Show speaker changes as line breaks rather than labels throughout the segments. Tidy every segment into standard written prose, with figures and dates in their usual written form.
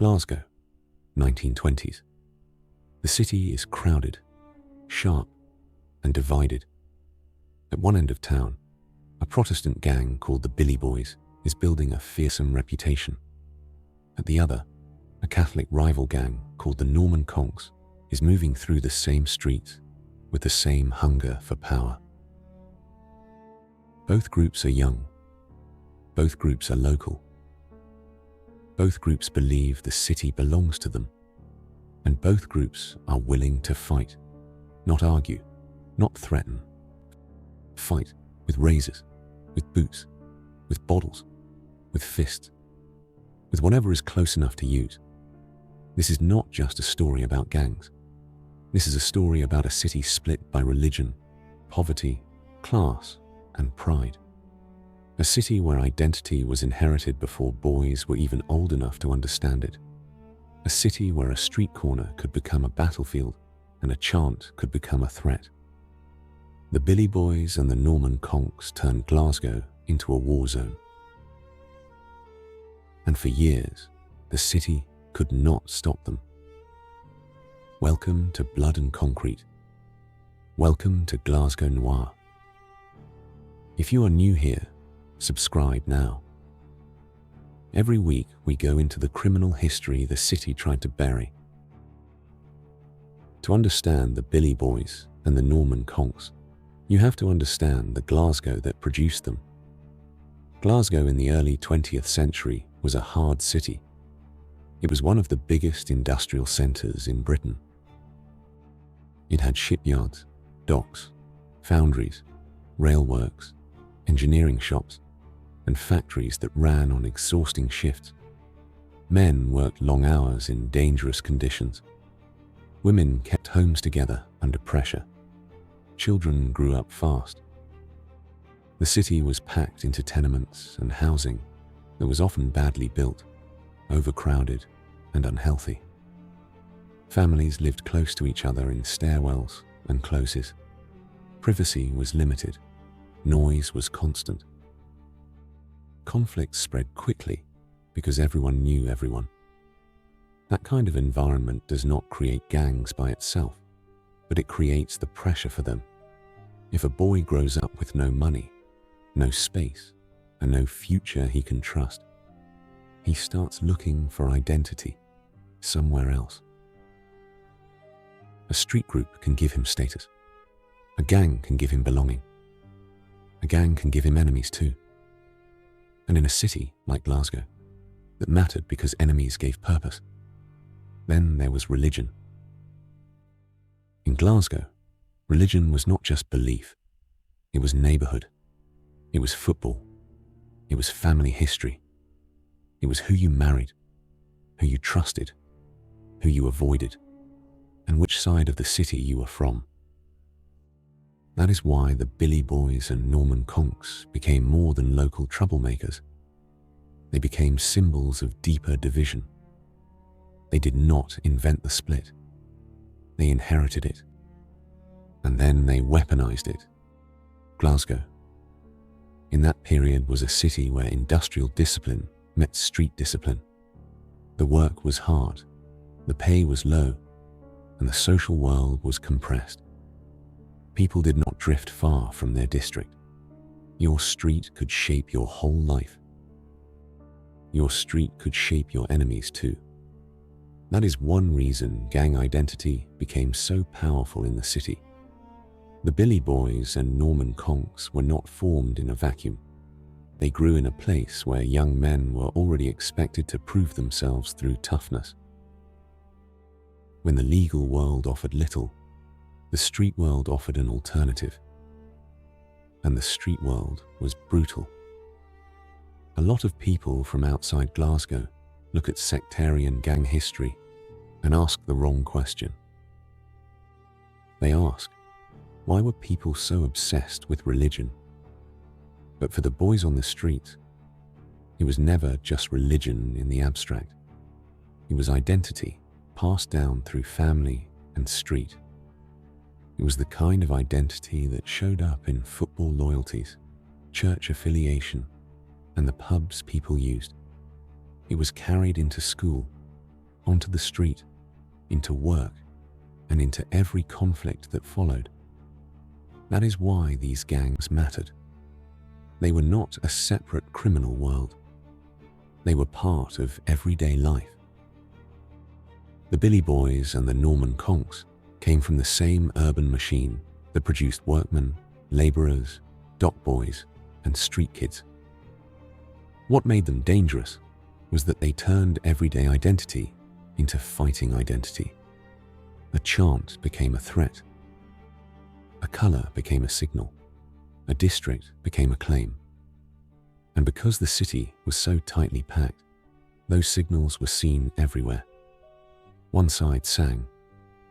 Glasgow, 1920s. The city is crowded, sharp, and divided. At one end of town, a Protestant gang called the Billy Boys is building a fearsome reputation. At the other, a Catholic rival gang called the Norman Conks is moving through the same streets with the same hunger for power. Both groups are young. Both groups are local. Both groups believe the city belongs to them. And both groups are willing to fight, not argue, not threaten. Fight with razors, with boots, with bottles, with fists, with whatever is close enough to use. This is not just a story about gangs. This is a story about a city split by religion, poverty, class, and pride. A city where identity was inherited before boys were even old enough to understand it. A city where a street corner could become a battlefield and a chant could become a threat. The Billy Boys and the Norman Conks turned Glasgow into a war zone. And for years, the city could not stop them. Welcome to Blood and Concrete. Welcome to Glasgow Noir. If you are new here, subscribe now. Every week we go into the criminal history the city tried to bury. To understand the Billy Boys and the Norman Conks, you have to understand the Glasgow that produced them. Glasgow in the early 20th century was a hard city. It was one of the biggest industrial centres in Britain. It had shipyards, docks, foundries, railworks, engineering shops, and factories that ran on exhausting shifts. Men worked long hours in dangerous conditions. Women kept homes together under pressure. Children grew up fast. The city was packed into tenements and housing that was often badly built, overcrowded, and unhealthy. Families lived close to each other in stairwells and closes. Privacy was limited. Noise was constant. Conflict spread quickly because everyone knew everyone. That kind of environment does not create gangs by itself, but it creates the pressure for them. If a boy grows up with no money, no space, and no future he can trust, he starts looking for identity somewhere else. A street group can give him status. A gang can give him belonging. A gang can give him enemies too. And in a city like Glasgow, that mattered because enemies gave purpose, then there was religion. In Glasgow, religion was not just belief. It was neighborhood. It was football. It was family history. It was who you married, who you trusted, who you avoided, and which side of the city you were from. That is why the Billy Boys and Norman Conks became more than local troublemakers. They became symbols of deeper division. They did not invent the split. They inherited it. And then they weaponized it. Glasgow, in that period, was a city where industrial discipline met street discipline. The work was hard, the pay was low, and the social world was compressed. People did not drift far from their district. Your street could shape your whole life. Your street could shape your enemies too. That is one reason gang identity became so powerful in the city. The Billy Boys and Norman Conks were not formed in a vacuum. They grew in a place where young men were already expected to prove themselves through toughness. When the legal world offered little, the street world offered an alternative. And the street world was brutal. A lot of people from outside Glasgow look at sectarian gang history and ask the wrong question. They ask, why were people so obsessed with religion? But for the boys on the street, it was never just religion in the abstract. It was identity passed down through family and street. It was the kind of identity that showed up in football loyalties, church affiliation, and the pubs people used. It was carried into school, onto the street, into work, and into every conflict that followed. That is why these gangs mattered. They were not a separate criminal world. They were part of everyday life. The Billy Boys and the Norman Conks came from the same urban machine that produced workmen, labourers, dock boys, and street kids. What made them dangerous was that they turned everyday identity into fighting identity. A chant became a threat. A colour became a signal. A district became a claim. And because the city was so tightly packed, those signals were seen everywhere. One side sang,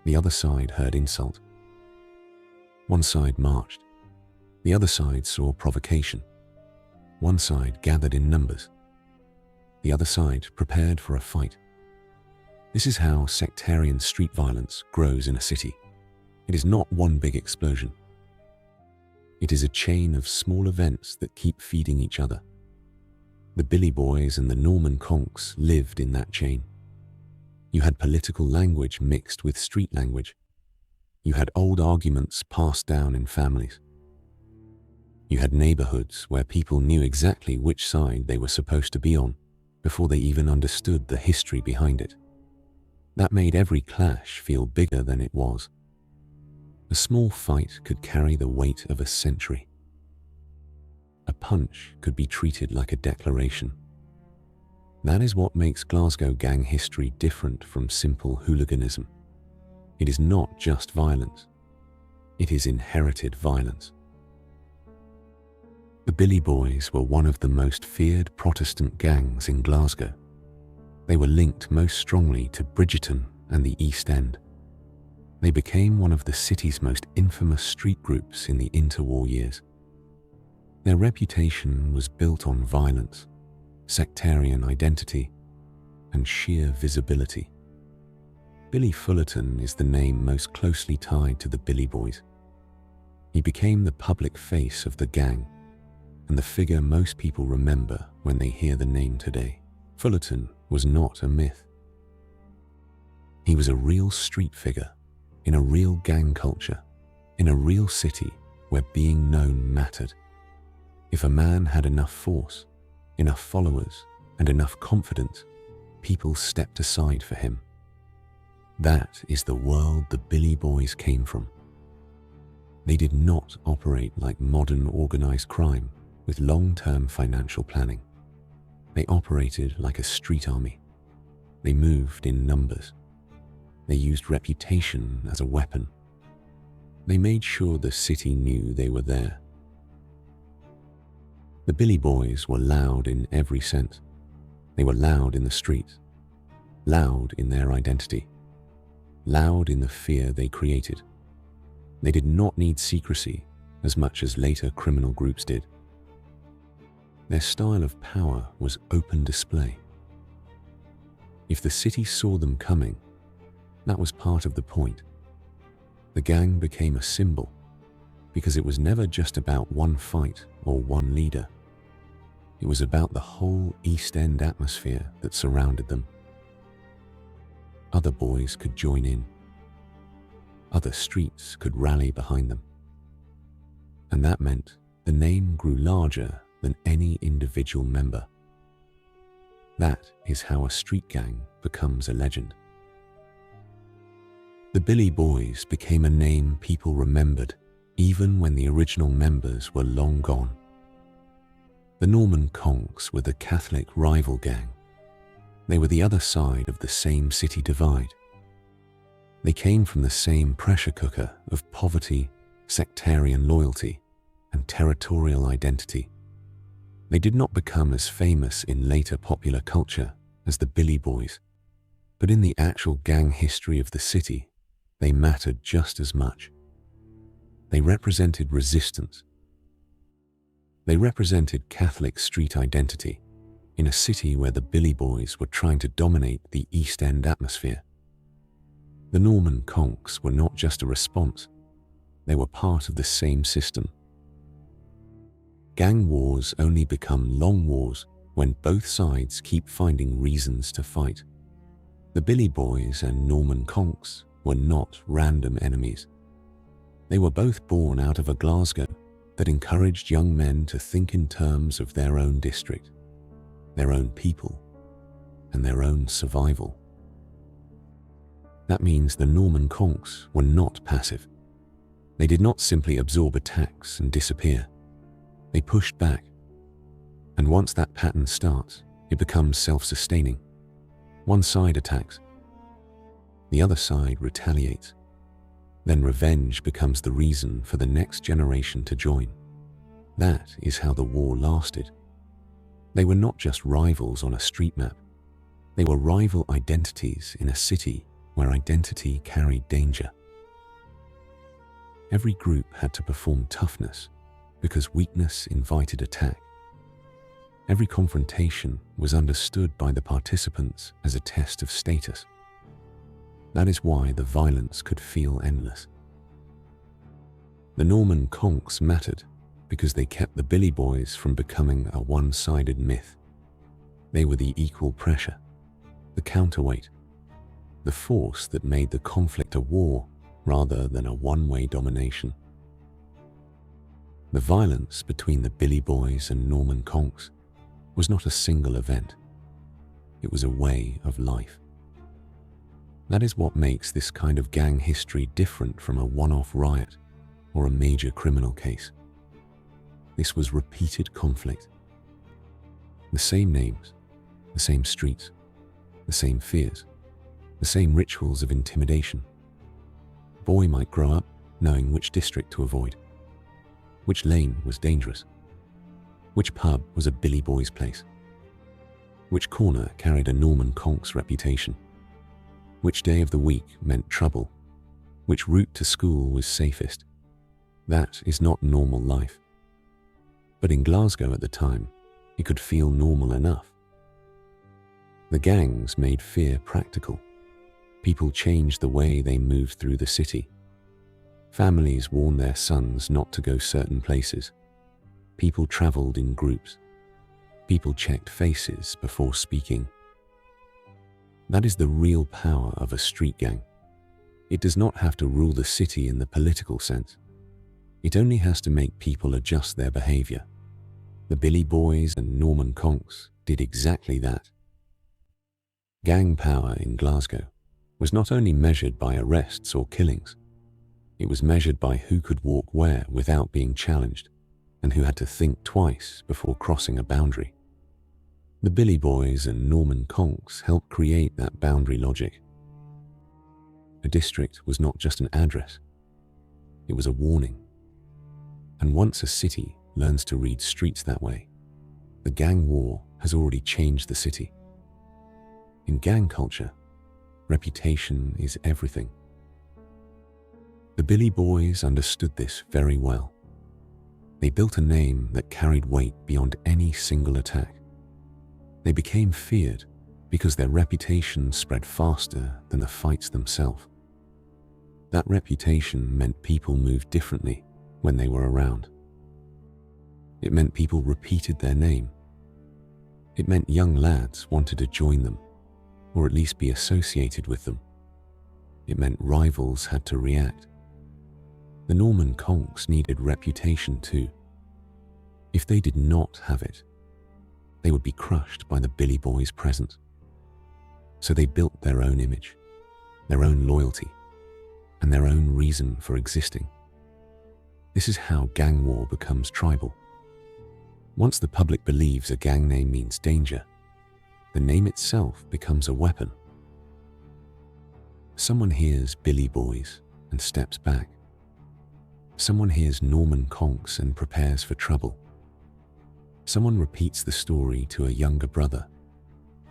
the other side heard insult. One side marched, the other side saw provocation. One side gathered in numbers, the other side prepared for a fight. This is how sectarian street violence grows in a city. It is not one big explosion. It is a chain of small events that keep feeding each other. The Billy Boys and the Norman Conks lived in that chain. You had political language mixed with street language. You had old arguments passed down in families. You had neighborhoods where people knew exactly which side they were supposed to be on before they even understood the history behind it. That made every clash feel bigger than it was. A small fight could carry the weight of a century. A punch could be treated like a declaration. That is what makes Glasgow gang history different from simple hooliganism. It is not just violence. It is inherited violence. The Billy Boys were one of the most feared Protestant gangs in Glasgow. They were linked most strongly to Bridgeton and the East End. They became one of the city's most infamous street groups in the interwar years. Their reputation was built on violence, sectarian identity, and sheer visibility. Billy Fullerton is the name most closely tied to the Billy Boys. He became the public face of the gang, and the figure most people remember when they hear the name today. Fullerton was not a myth. He was a real street figure, in a real gang culture, in a real city where being known mattered. If a man had enough force, enough followers, and enough confidence, people stepped aside for him. That is the world the Billy Boys came from. They did not operate like modern organized crime with long-term financial planning. They operated like a street army. They moved in numbers. They used reputation as a weapon. They made sure the city knew they were there. The Billy Boys were loud in every sense. They were loud in the streets, loud in their identity, loud in the fear they created. They did not need secrecy as much as later criminal groups did. Their style of power was open display. If the city saw them coming, that was part of the point. The gang became a symbol because it was never just about one fight or one leader. It was about the whole East End atmosphere that surrounded them. Other boys could join in. Other streets could rally behind them. And that meant the name grew larger than any individual member. That is how a street gang becomes a legend. The Billy Boys became a name people remembered even when the original members were long gone. The Norman Conks were the Catholic rival gang. They were the other side of the same city divide. They came from the same pressure cooker of poverty, sectarian loyalty, and territorial identity. They did not become as famous in later popular culture as the Billy Boys, but in the actual gang history of the city, they mattered just as much. They represented resistance. They represented Catholic street identity in a city where the Billy Boys were trying to dominate the East End atmosphere. The Norman Conks were not just a response, they were part of the same system. Gang wars only become long wars when both sides keep finding reasons to fight. The Billy Boys and Norman Conks were not random enemies. They were both born out of a Glasgow that encouraged young men to think in terms of their own district, their own people, and their own survival. That means the Norman Conks were not passive. They did not simply absorb attacks and disappear. They pushed back. And once that pattern starts, it becomes self-sustaining. One side attacks. The other side retaliates. Then revenge becomes the reason for the next generation to join. That is how the war lasted. They were not just rivals on a street map. They were rival identities in a city where identity carried danger. Every group had to perform toughness because weakness invited attack. Every confrontation was understood by the participants as a test of status. That is why the violence could feel endless. The Norman Conks mattered because they kept the Billy Boys from becoming a one-sided myth. They were the equal pressure, the counterweight, the force that made the conflict a war rather than a one-way domination. The violence between the Billy Boys and Norman Conks was not a single event. It was a way of life. That is what makes this kind of gang history different from a one-off riot or a major criminal case. This was repeated conflict. The same names, the same streets, the same fears, the same rituals of intimidation. A boy might grow up knowing which district to avoid, which lane was dangerous, which pub was a Billy Boys place, which corner carried a Norman Conks reputation, which day of the week meant trouble, which route to school was safest. That is not normal life. But in Glasgow at the time, it could feel normal enough. The gangs made fear practical. People changed the way they moved through the city. Families warned their sons not to go certain places. People traveled in groups. People checked faces before speaking. That is the real power of a street gang. It does not have to rule the city in the political sense. It only has to make people adjust their behavior. The Billy Boys and Norman Conks did exactly that. Gang power in Glasgow was not only measured by arrests or killings. It was measured by who could walk where without being challenged, and who had to think twice before crossing a boundary. The Billy Boys and Norman Conks helped create that boundary logic. A district was not just an address. It was a warning. And once a city learns to read streets that way, the gang war has already changed the city. In gang culture, reputation is everything. The Billy Boys understood this very well. They built a name that carried weight beyond any single attack. They became feared because their reputation spread faster than the fights themselves. That reputation meant people moved differently when they were around. It meant people repeated their name. It meant young lads wanted to join them, or at least be associated with them. It meant rivals had to react. The Norman Conks needed reputation too. If they did not have it, they would be crushed by the Billy Boys' presence. So they built their own image, their own loyalty, and their own reason for existing. This is how gang war becomes tribal. Once the public believes a gang name means danger, the name itself becomes a weapon. Someone hears Billy Boys and steps back. Someone hears Norman Conks and prepares for trouble. Someone repeats the story to a younger brother,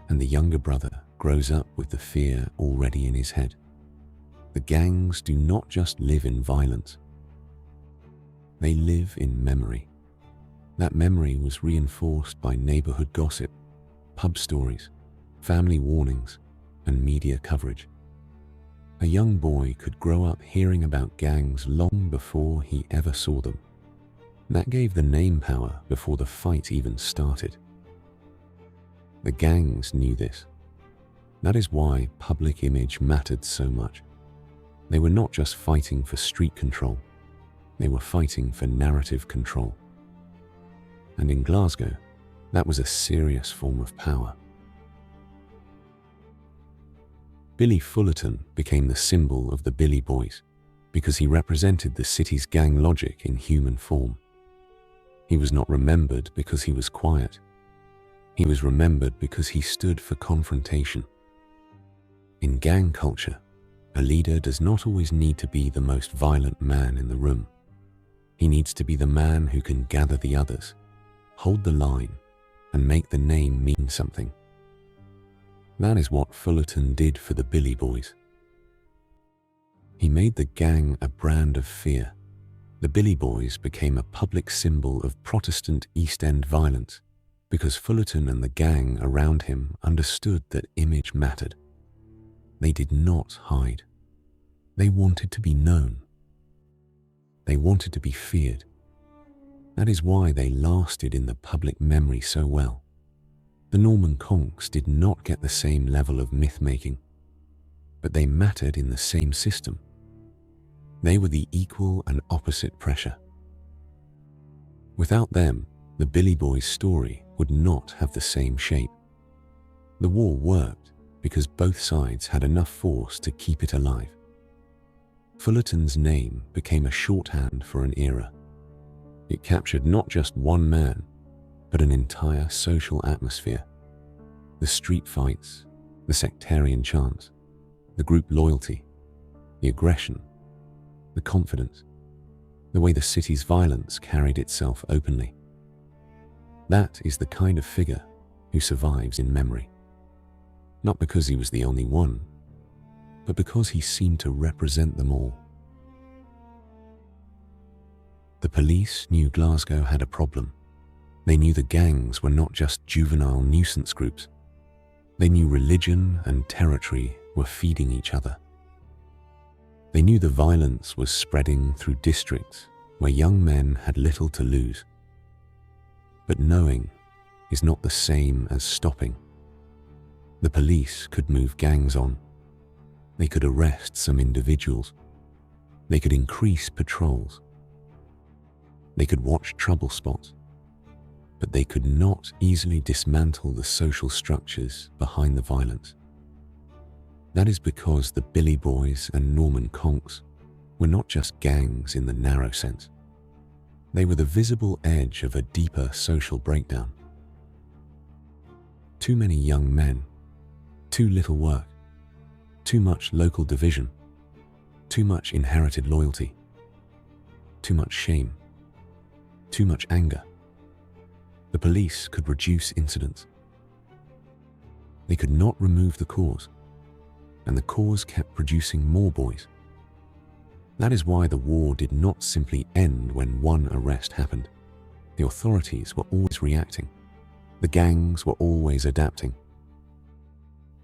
and the younger brother grows up with the fear already in his head. The gangs do not just live in violence. They live in memory. That memory was reinforced by neighborhood gossip, pub stories, family warnings, and media coverage. A young boy could grow up hearing about gangs long before he ever saw them. That gave the name power before the fight even started. The gangs knew this. That is why public image mattered so much. They were not just fighting for street control, they were fighting for narrative control. And in Glasgow, that was a serious form of power. Billy Fullerton became the symbol of the Billy Boys because he represented the city's gang logic in human form. He was not remembered because he was quiet. He was remembered because he stood for confrontation. In gang culture, a leader does not always need to be the most violent man in the room. He needs to be the man who can gather the others, hold the line, and make the name mean something. That is what Fullerton did for the Billy Boys. He made the gang a brand of fear. The Billy Boys became a public symbol of Protestant East End violence because Fullerton and the gang around him understood that image mattered. They did not hide. They wanted to be known. They wanted to be feared. That is why they lasted in the public memory so well. The Norman Conks did not get the same level of myth-making, but they mattered in the same system. They were the equal and opposite pressure. Without them, the Billy Boys story would not have the same shape. The war worked because both sides had enough force to keep it alive. Fullerton's name became a shorthand for an era. It captured not just one man, but an entire social atmosphere. The street fights, the sectarian chants, the group loyalty, the aggression, the confidence, the way the city's violence carried itself openly. That is the kind of figure who survives in memory. Not because he was the only one, but because he seemed to represent them all. The police knew Glasgow had a problem. They knew the gangs were not just juvenile nuisance groups. They knew religion and territory were feeding each other. They knew the violence was spreading through districts where young men had little to lose. But knowing is not the same as stopping. The police could move gangs on. They could arrest some individuals. They could increase patrols. They could watch trouble spots. But they could not easily dismantle the social structures behind the violence. That is because the Billy Boys and Norman Conks were not just gangs in the narrow sense. They were the visible edge of a deeper social breakdown. Too many young men, too little work, too much local division, too much inherited loyalty, too much shame, too much anger. The police could reduce incidents. They could not remove the cause, and the cause kept producing more boys. That is why the war did not simply end when one arrest happened. The authorities were always reacting. The gangs were always adapting.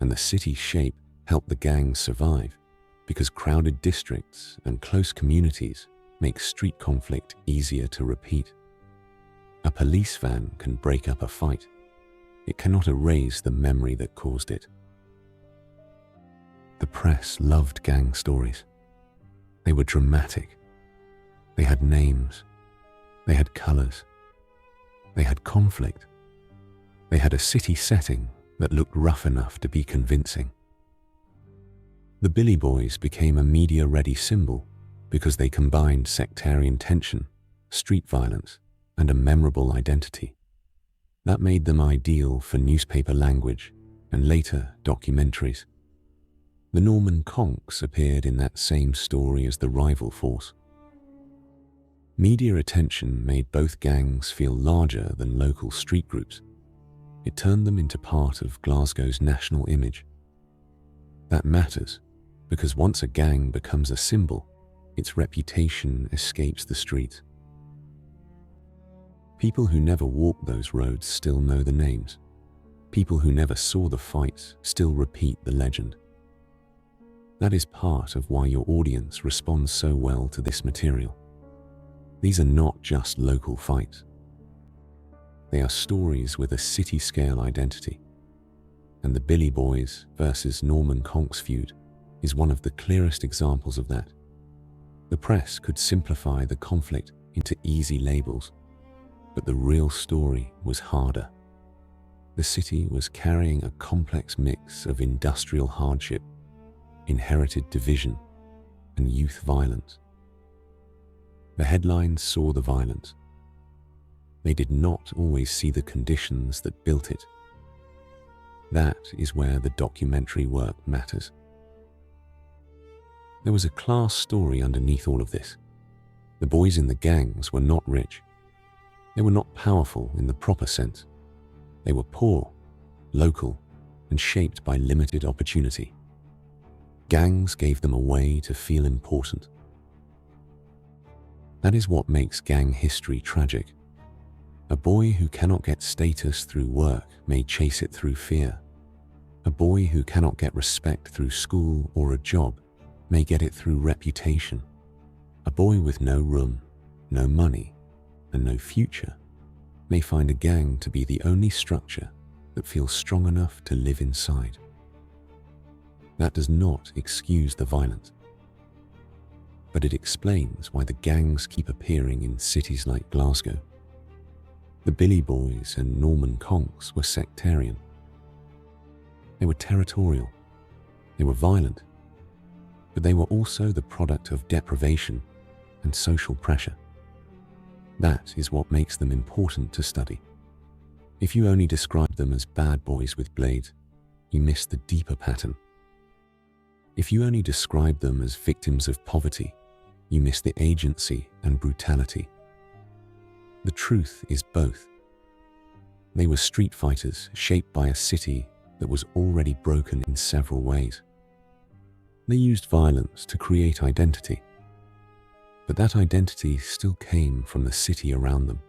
And the city's shape helped the gangs survive because crowded districts and close communities make street conflict easier to repeat. A police van can break up a fight. It cannot erase the memory that caused it. The press loved gang stories. They were dramatic. They had names. They had colors. They had conflict. They had a city setting that looked rough enough to be convincing. The Billy Boys became a media-ready symbol because they combined sectarian tension, street violence, and a memorable identity. That made them ideal for newspaper language and later documentaries. The Norman Conks appeared in that same story as the rival force. Media attention made both gangs feel larger than local street groups. It turned them into part of Glasgow's national image. That matters because once a gang becomes a symbol, its reputation escapes the streets. People who never walked those roads still know the names. People who never saw the fights still repeat the legend. That is part of why your audience responds so well to this material. These are not just local fights. They are stories with a city-scale identity. and the Billy Boys versus Norman Conks feud is one of the clearest examples of that. The press could simplify the conflict into easy labels, but the real story was harder. The city was carrying a complex mix of industrial hardship, inherited division, and youth violence. The headlines saw the violence. They did not always see the conditions that built it. That is where the documentary work matters. There was a class story underneath all of this. The boys in the gangs were not rich. They were not powerful in the proper sense. They were poor, local, and shaped by limited opportunity. Gangs gave them a way to feel important. That is what makes gang history tragic. A boy who cannot get status through work may chase it through fear. A boy who cannot get respect through school or a job may get it through reputation. A boy with no room, no money, and no future may find a gang to be the only structure that feels strong enough to live inside. That does not excuse the violence, but it explains why the gangs keep appearing in cities like Glasgow. The Billy Boys and Norman Conks were sectarian. They were territorial. They were violent, but they were also the product of deprivation and social pressure. That is what makes them important to study. If you only describe them as bad boys with blades, you miss the deeper pattern. If you only describe them as victims of poverty, you miss the agency and brutality. The truth is both. They were street fighters shaped by a city that was already broken in several ways. They used violence to create identity, but that identity still came from the city around them.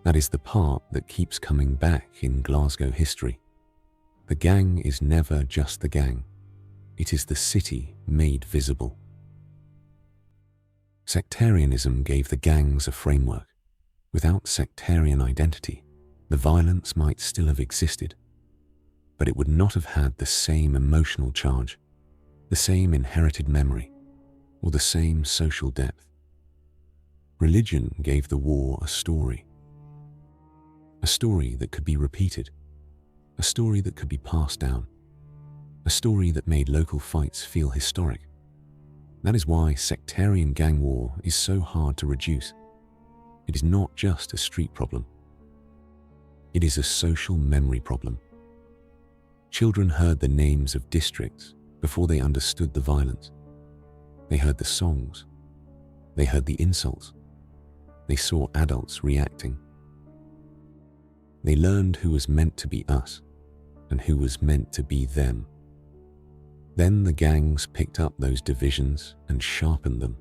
That is the part that keeps coming back in Glasgow history. The gang is never just the gang. It is the city made visible. Sectarianism gave the gangs a framework. Without sectarian identity, the violence might still have existed, but it would not have had the same emotional charge, the same inherited memory, or the same social depth. Religion gave the war a story that could be repeated, a story that could be passed down, a story that made local fights feel historic. That is why sectarian gang war is so hard to reduce. It is not just a street problem. It is a social memory problem. Children heard the names of districts before they understood the violence. They heard the songs. They heard the insults. They saw adults reacting. They learned who was meant to be us and who was meant to be them. Then the gangs picked up those divisions and sharpened them.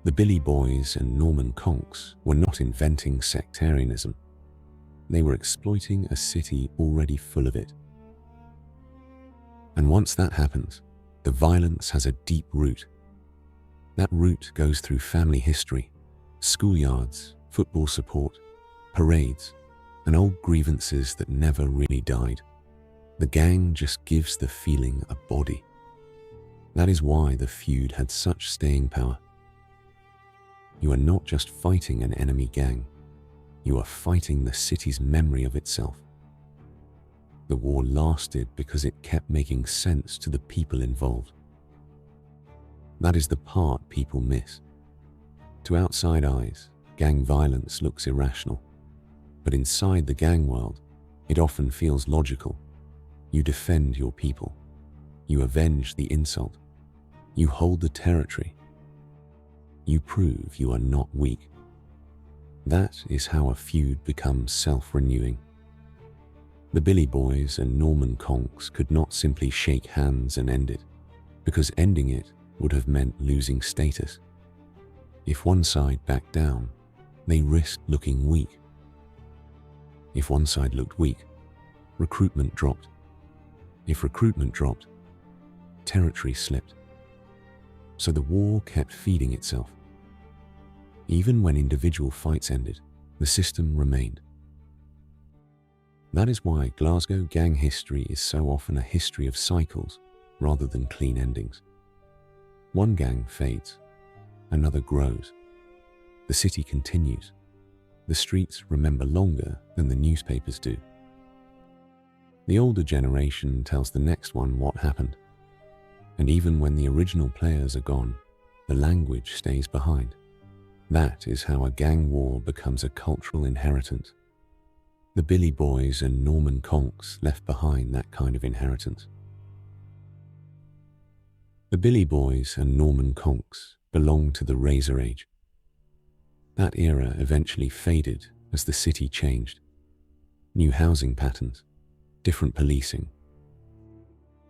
The Billy Boys and Norman Conks were not inventing sectarianism. They were exploiting a city already full of it. And once that happens, the violence has a deep root. That root goes through family history, schoolyards, football support, parades, and old grievances that never really died. The gang just gives the feeling a body. That is why the feud had such staying power. You are not just fighting an enemy gang, you are fighting the city's memory of itself. The war lasted because it kept making sense to the people involved. That is the part people miss. To outside eyes, gang violence looks irrational, but inside the gang world, it often feels logical. You defend your people. You avenge the insult. You hold the territory. You prove you are not weak. That is how a feud becomes self-renewing. The Billy Boys and Norman Conks could not simply shake hands and end it, because ending it would have meant losing status. If one side backed down, they risked looking weak. If one side looked weak, recruitment dropped. If recruitment dropped, territory slipped. So the war kept feeding itself. Even when individual fights ended, the system remained. That is why Glasgow gang history is so often a history of cycles rather than clean endings. One gang fades, another grows. The city continues. The streets remember longer than the newspapers do. The older generation tells the next one what happened. And even when the original players are gone, the language stays behind. That is how a gang war becomes a cultural inheritance. The Billy Boys and Norman Conks left behind that kind of inheritance. The Billy Boys and Norman Conks belong to the Razor Age. That era eventually faded as the city changed. New housing patterns, different policing,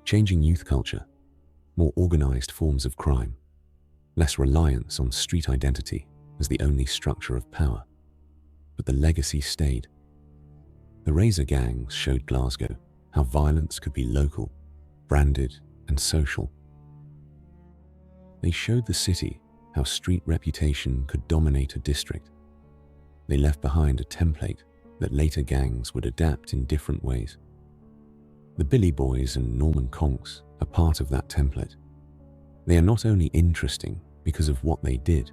changing youth culture, more organized forms of crime, less reliance on street identity as the only structure of power. But the legacy stayed. The Razor gangs showed Glasgow how violence could be local, branded, and social. They showed the city how street reputation could dominate a district. They left behind a template that later gangs would adapt in different ways. The Billy Boys and Norman Conks are part of that template. They are not only interesting because of what they did,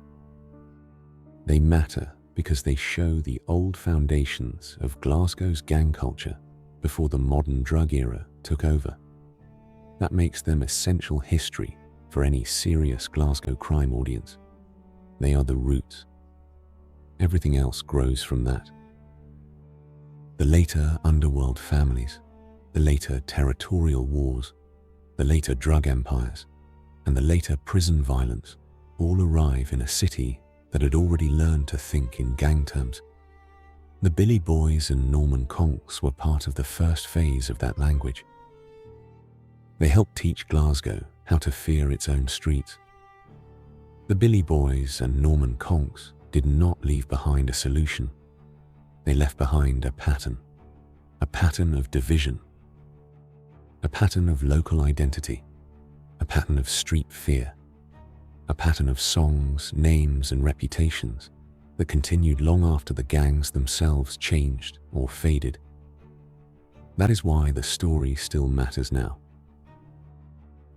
they matter because they show the old foundations of Glasgow's gang culture before the modern drug era took over. That makes them essential history for any serious Glasgow crime audience. They are the roots. Everything else grows from that. The later underworld families, the later territorial wars, the later drug empires, and the later prison violence all arrive in a city that had already learned to think in gang terms. The Billy Boys and Norman Conks were part of the first phase of that language. They helped teach Glasgow how to fear its own streets. The Billy Boys and Norman Conks did not leave behind a solution. They left behind a pattern of division, a pattern of local identity, a pattern of street fear, a pattern of songs, names, and reputations that continued long after the gangs themselves changed or faded. That is why the story still matters now.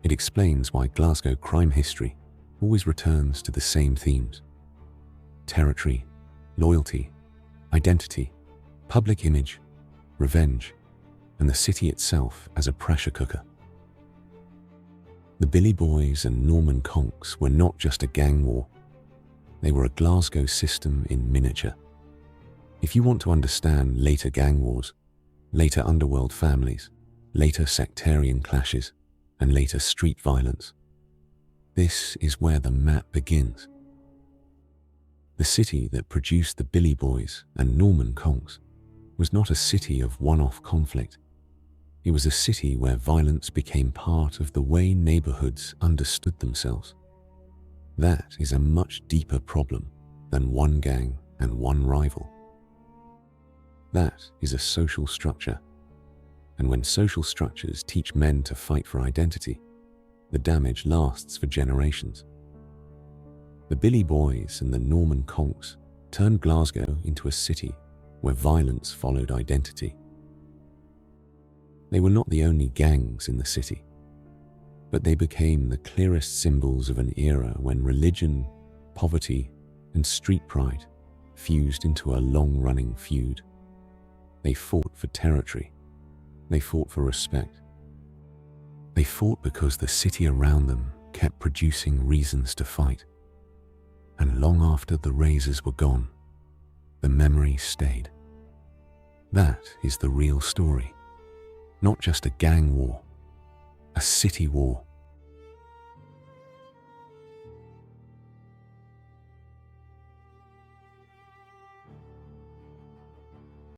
It explains why Glasgow crime history always returns to the same themes: territory, loyalty, identity, public image, revenge, and the city itself as a pressure cooker. The Billy Boys and Norman Conks were not just a gang war. They were a Glasgow system in miniature. If you want to understand later gang wars, later underworld families, later sectarian clashes, and later street violence, this is where the map begins. The city that produced the Billy Boys and Norman Conks was not a city of one-off conflict. It was a city where violence became part of the way neighborhoods understood themselves. That is a much deeper problem than one gang and one rival. That is a social structure. And when social structures teach men to fight for identity, the damage lasts for generations. The Billy Boys and the Norman Conks turned Glasgow into a city where violence followed identity. They were not the only gangs in the city, but they became the clearest symbols of an era when religion, poverty, and street pride fused into a long-running feud. They fought for territory. They fought for respect. They fought because the city around them kept producing reasons to fight. And long after the Razors were gone, the memory stayed. That is the real story. Not just a gang war, a city war,